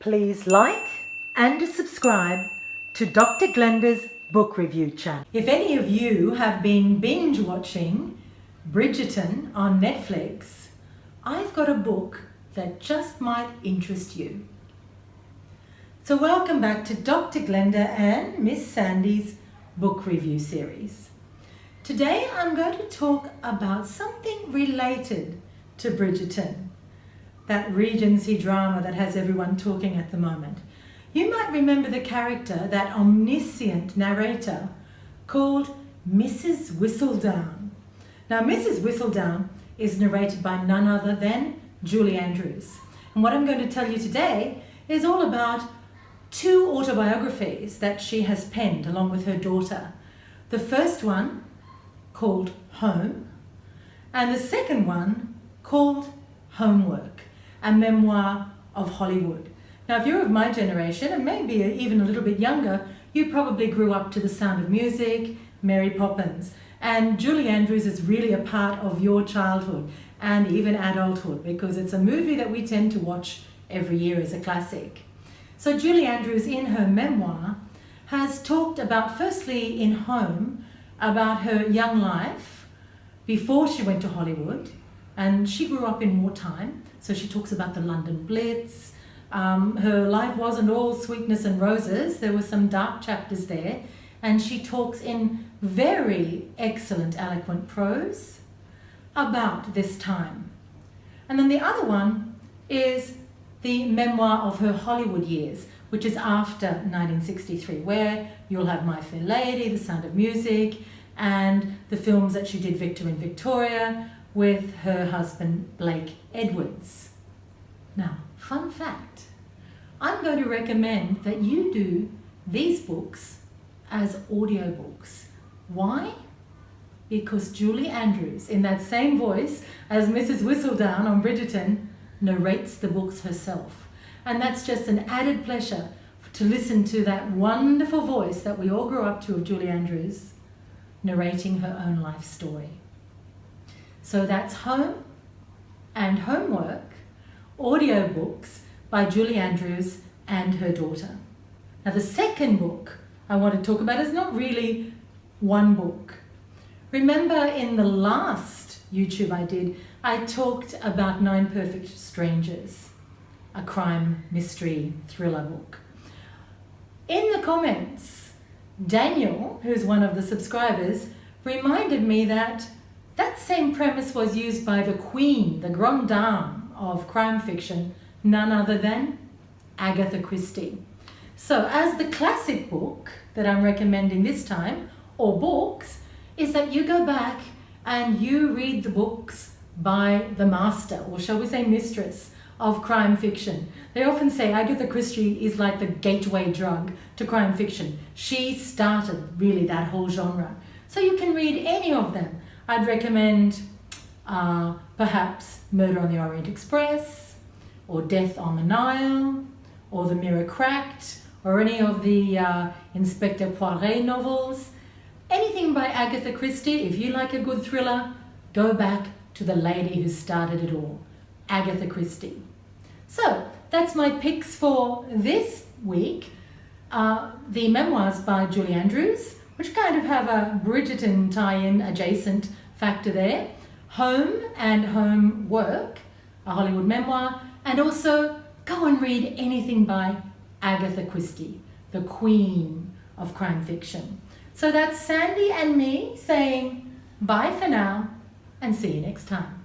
Please like and subscribe to Dr. Glenda's book review channel. If any of you have been binge watching Bridgerton on Netflix, I've got a book that just might interest you. So welcome back to Dr. Glenda and Miss Sandy's book review series. Today I'm going to talk about something related to Bridgerton, that Regency drama that has everyone talking at the moment. You might remember the character, that omniscient narrator called Mrs. Whistledown. Now, Mrs. Whistledown is narrated by none other than Julie Andrews. And what I'm going to tell you today is all about two autobiographies that she has penned along with her daughter. The first one called Home, and the second one called Homework, a memoir of Hollywood. Now, if you're of my generation, and maybe even a little bit younger, you probably grew up to The Sound of Music, Mary Poppins, and Julie Andrews is really a part of your childhood and even adulthood, because it's a movie that we tend to watch every year as a classic. So Julie Andrews, in her memoir, has talked about, firstly in Home, about her young life before she went to Hollywood, and she grew up in wartime, so she talks about the London Blitz. Her life wasn't all sweetness and roses. There were some dark chapters there, and she talks in very excellent, eloquent prose about this time. And then the other one is the memoir of her Hollywood years, which is after 1963, where you'll have My Fair Lady, The Sound of Music, and the films that she did, Victor and Victoria, with her husband Blake Edwards. Now, fun fact, I'm going to recommend that you do these books as audiobooks. Why? Because Julie Andrews, in that same voice as Mrs. Whistledown on Bridgerton, narrates the books herself. And that's just an added pleasure to listen to that wonderful voice that we all grew up to of Julie Andrews, narrating her own life story. So that's Home and Homework, audiobooks by Julie Andrews and her daughter. Now, the second book I want to talk about is not really one book. Remember in the last YouTube I did, I talked about Nine Perfect Strangers, a crime mystery thriller book. In the comments, Daniel, who's one of the subscribers, reminded me that that same premise was used by the queen, the grande dame of crime fiction, none other than Agatha Christie. So as the classic book that I'm recommending this time, or books, is that you go back and you read the books by the master, or shall we say mistress, of crime fiction. They often say Agatha Christie is like the gateway drug to crime fiction. She started really that whole genre. So you can read any of them. I'd recommend perhaps Murder on the Orient Express, or Death on the Nile, or The Mirror Cracked, or any of the Inspector Poirot novels. Anything by Agatha Christie. If you like a good thriller, go back to the lady who started it all, Agatha Christie. So that's my picks for this week. The memoirs by Julie Andrews, which kind of have a Bridgerton tie-in adjacent factor there. Home and Homework, a Hollywood memoir, and also go and read anything by Agatha Christie, the queen of crime fiction. So that's Sandy and me saying bye for now, and see you next time.